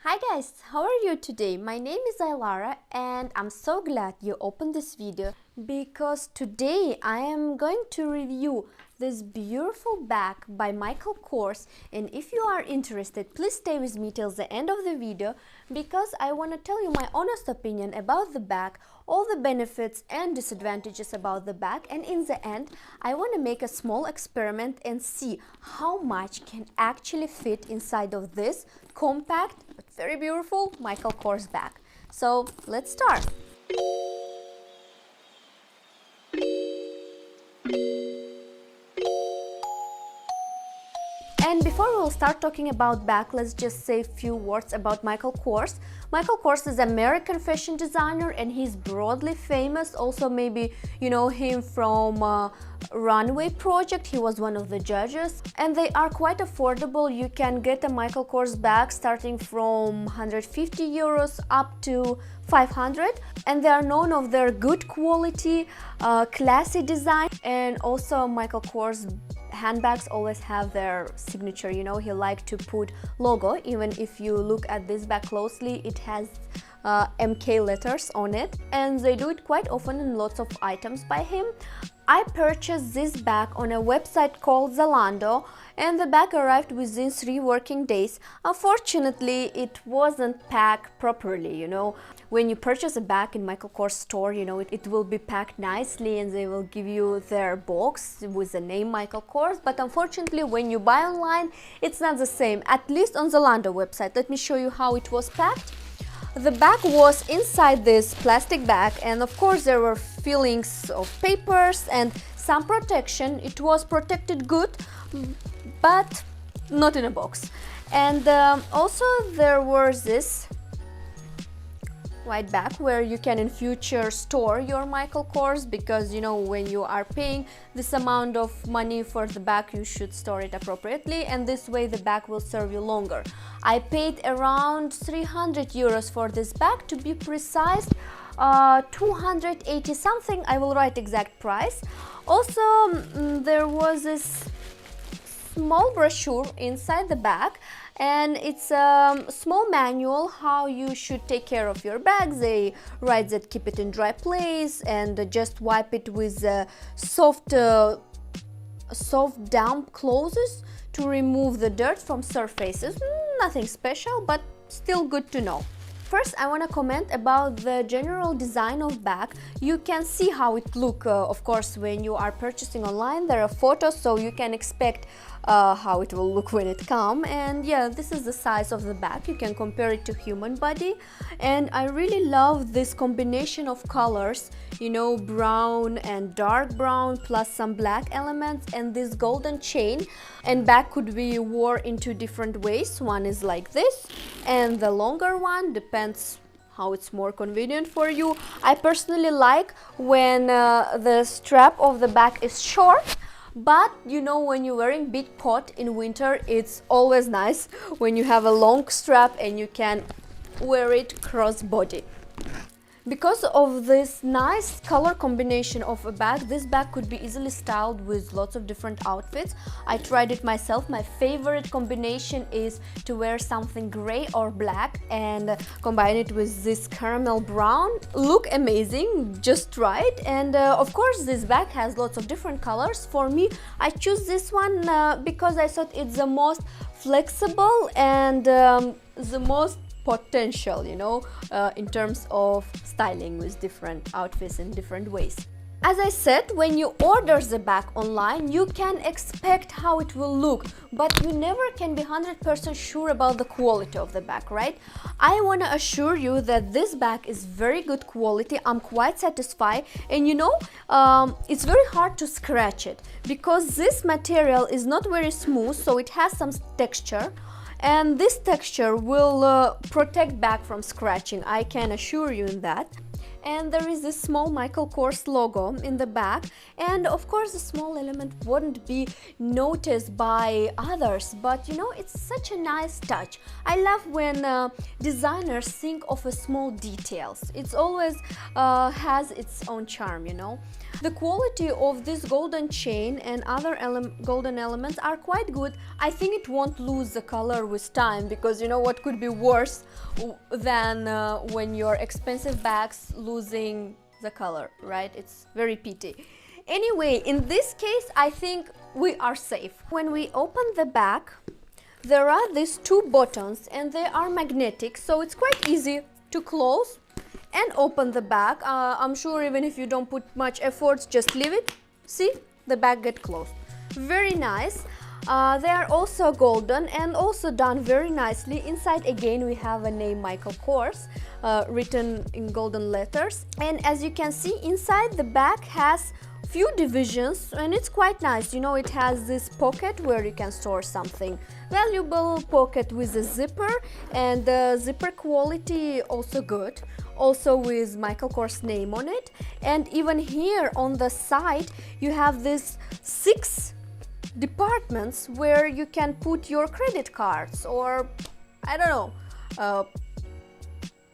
Hi guys, how are you today? My name is Aylara and I'm so glad you opened this video because today I am going to review this beautiful bag by KORS, and if you are interested, please stay with me till the end of the video because I want to tell you my honest opinion about the bag, all the benefits and disadvantages about the bag, and in the end I want to make a small experiment and see how much can actually fit inside of this compact but very beautiful KORS bag. So let's start. And before we'll start talking about bag, let's just say a few words about KORS. KORS is an American fashion designer and he's broadly famous. Also, maybe you know him from Runway Project. He was one of the judges, and they are quite affordable. You can get a KORS bag starting from 150 euros up to 500, and they are known of their good quality, classy design, and also KORS handbags always have their signature. You know, he liked to put logo. Even if you look at this bag closely, it has MK letters on it, and they do it quite often in lots of items by him. I purchased this bag on a website called Zalando, and the bag arrived within 3 working days. Unfortunately, it wasn't packed properly. You know, when you purchase a bag in KORS store, you know, it will be packed nicely and they will give you their box with the name KORS, but unfortunately when you buy online, it's not the same, at least on Zalando website. Let me show you how it was packed. The bag was inside this plastic bag, and of course there were fillings of papers and some protection. It was protected good, but not in a box. And also there was this white bag where you can in future store your KORS, because you know, when you are paying this amount of money for the bag, you should store it appropriately, and this way the bag will serve you longer. I paid around 300 euros for this bag, to be precise 280 something. I will write exact price. Also there was this small brochure inside the bag, and it's a small manual how you should take care of your bags. They write that keep it in dry place and just wipe it with soft damp clothes to remove the dirt from surfaces. Nothing special, but still good to know. First, I want to comment about the general design of bag. You can see how it look, of course, when you are purchasing online. There are photos, so you can expect how it will look when it comes. And yeah, this is the size of the bag. You can compare it to human body. And I really love this combination of colors, you know, brown and dark brown plus some black elements, and this golden chain. And bag could be worn into different ways. One is like this, and the longer one depends how it's more convenient for you. I personally like when the strap of the bag is short, but you know, when you're wearing big coat in winter, it's always nice when you have a long strap and you can wear it crossbody. Because of this nice color combination of a bag, this bag could be easily styled with lots of different outfits. I tried it myself. My favorite combination is to wear something gray or black and combine it with this caramel brown. Look amazing, just try it. And of course this bag has lots of different colors. For me, I choose this one because I thought it's the most flexible and the most potential, you know, in terms of styling with different outfits in different ways. As I said, when you order the bag online, you can expect how it will look, but you never can be 100% sure about the quality of the bag, right? I want to assure you that this bag is very good quality. I'm quite satisfied, and you know, it's very hard to scratch it because this material is not very smooth, so it has some texture. And this texture will protect bag from scratching, I can assure you in that. And there is this small KORS logo in the back, and of course the small element wouldn't be noticed by others, but you know, it's such a nice touch. I love when designers think of small details. It's always has its own charm, you know. The quality of this golden chain and other golden elements are quite good. I think it won't lose the color with time, because you know what could be worse than when your expensive bags losing the color, right? It's very pity. Anyway, in this case, I think we are safe. When we open the bag, there are these two buttons and they are magnetic, so it's quite easy to close and open the bag. I'm sure even if you don't put much efforts, just leave it. See, the bag get closed. Very nice. They are also golden and also done very nicely. Inside again we have a name Michael KORS written in golden letters. And as you can see, inside the bag has few divisions and it's quite nice. You know, it has this pocket where you can store something valuable, pocket with a zipper, and the zipper quality also good, also with Michael KORS name on it. And even here on the side you have this 6 departments where you can put your credit cards or I don't know,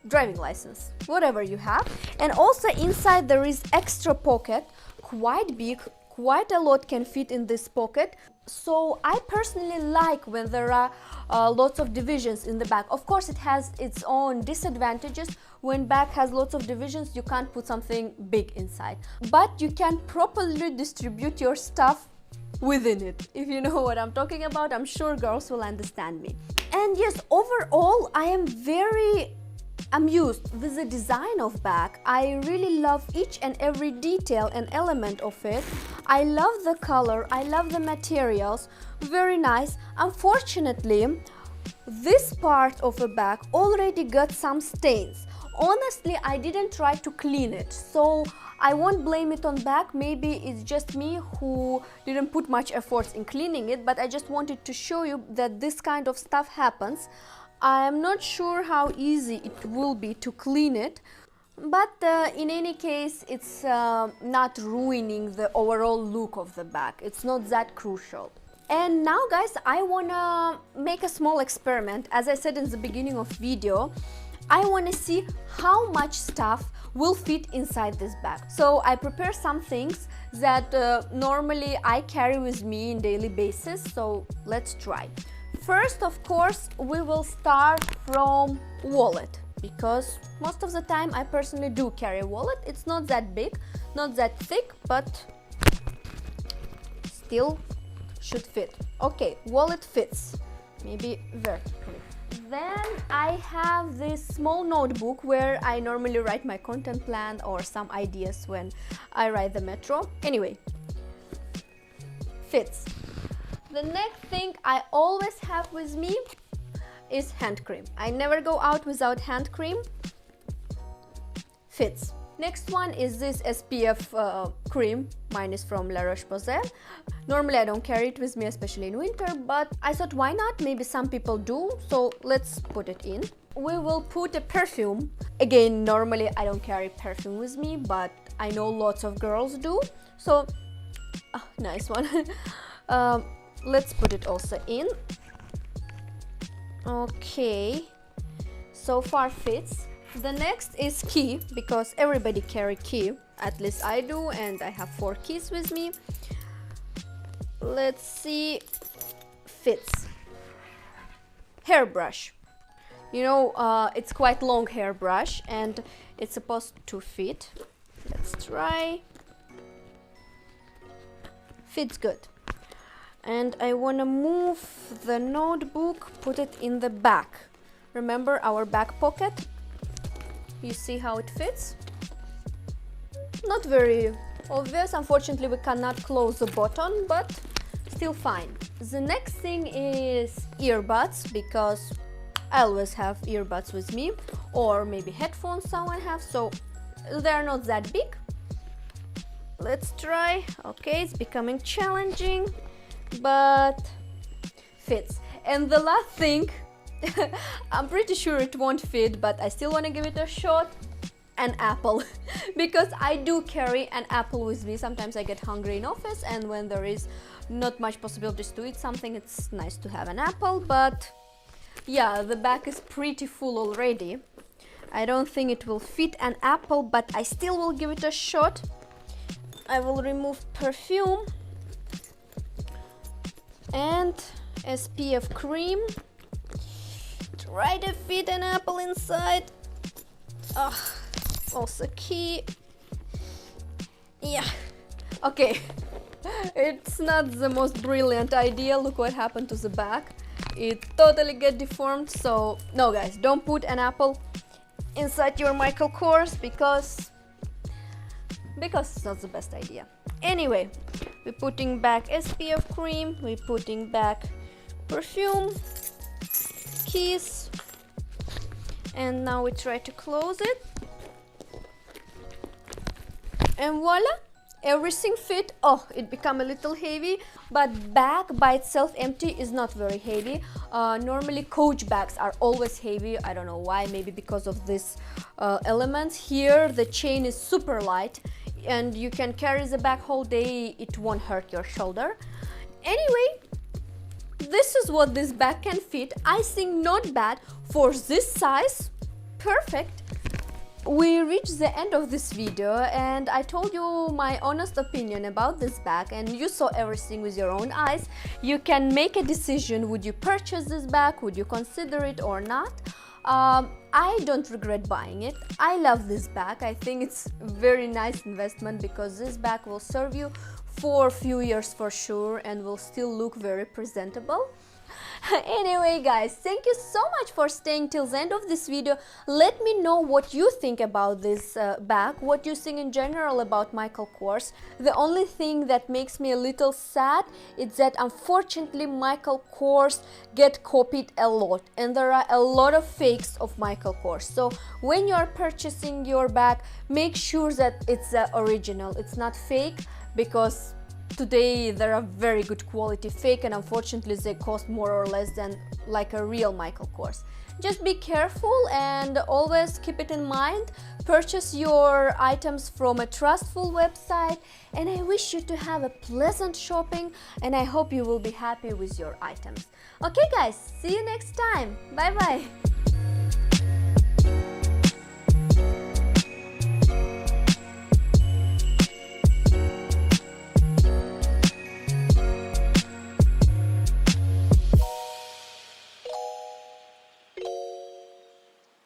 driving license, whatever you have. And also inside there is extra pocket, quite big, quite a lot can fit in this pocket. So I personally like when there are lots of divisions in the bag. Of course it has its own disadvantages. When bag has lots of divisions, you can't put something big inside, but you can properly distribute your stuff within it. If you know what I'm talking about, I'm sure girls will understand me. And yes, overall I am very amused with the design of bag. I really love each and every detail and element of it. I love the color, I love the materials, very nice. Unfortunately, this part of the bag already got some stains. Honestly, I didn't try to clean it, so I won't blame it on bag. Maybe it's just me who didn't put much efforts in cleaning it, but I just wanted to show you that this kind of stuff happens. I am not sure how easy it will be to clean it, but in any case it's not ruining the overall look of the bag. It's not that crucial. And now guys, I wanna make a small experiment. As I said in the beginning of video, I wanna see how much stuff will fit inside this bag. So I prepare some things that normally I carry with me in daily basis, so let's try. First, of course, we will start from wallet, because most of the time I personally do carry a wallet. It's not that big, not that thick, but still should fit. Okay, wallet fits, maybe vertically. Then I have this small notebook where I normally write my content plan or some ideas when I ride the metro. Anyway, fits. The next thing I always have with me is hand cream. I never go out without hand cream. Fits. Next one is this SPF cream. Mine is from La Roche-Posay. Normally I don't carry it with me, especially in winter, but I thought why not? Maybe some people do, so let's put it in. We will put a perfume. Again, normally I don't carry perfume with me, but I know lots of girls do, so nice one. Let's put it also in. Okay, so far fits. The next is key, because everybody carry key, at least I do, and I have 4 keys with me. Let's see, fits. Hairbrush. You know, it's quite long hairbrush and it's supposed to fit. Let's try. Fits good. And I want to move the notebook, put it in the back. Remember our back pocket? You see how it fits? Not very obvious. Unfortunately, we cannot close the button, but still fine. The next thing is earbuds, because I always have earbuds with me, or maybe headphones someone has, so they're not that big. Let's try. Okay, it's becoming challenging, but fits. And the last thing, I'm pretty sure it won't fit, but I still want to give it a shot. An apple, because I do carry an apple with me. Sometimes I get hungry in office, and when there is not much possibilities to eat something, it's nice to have an apple. But yeah, the bag is pretty full already. I don't think it will fit an apple, but I still will give it a shot. I will remove perfume and SPF cream. Try to fit an apple inside. Also key. Yeah, okay. It's not the most brilliant idea. Look what happened to the back. It totally get deformed. So no guys, don't put an apple inside your Michael Kors because it's not the best idea. Anyway, we're putting back SPF cream, we're putting back perfume, keys, and now we try to close it. And voila, everything fit. Oh, it become a little heavy, but bag by itself empty is not very heavy. Normally Coach bags are always heavy. I don't know why, maybe because of this elements. Here the chain is super light and you can carry the bag whole day. It won't hurt your shoulder. Anyway, this is what this bag can fit. I think not bad for this size. Perfect. We reached the end of this video and I told you my honest opinion about this bag and you saw everything with your own eyes. You can make a decision, would you purchase this bag, would you consider it or not. I don't regret buying it. I love this bag. I think it's a very nice investment because this bag will serve you for a few years for sure and will still look very presentable. Anyway guys, thank you so much for staying till the end of this video. Let me know what you think about this bag, what you think in general about Michael Kors. The only thing that makes me a little sad is that unfortunately Michael Kors get copied a lot and there are a lot of fakes of Michael Kors. So when you are purchasing your bag, make sure that it's original, it's not fake, because today there are very good quality fake and unfortunately they cost more or less than like a real Michael Kors. Just be careful and always keep it in mind. Purchase your items from a trustful website and I wish you to have a pleasant shopping and I hope you will be happy with your items. Okay guys, see you next time. Bye bye.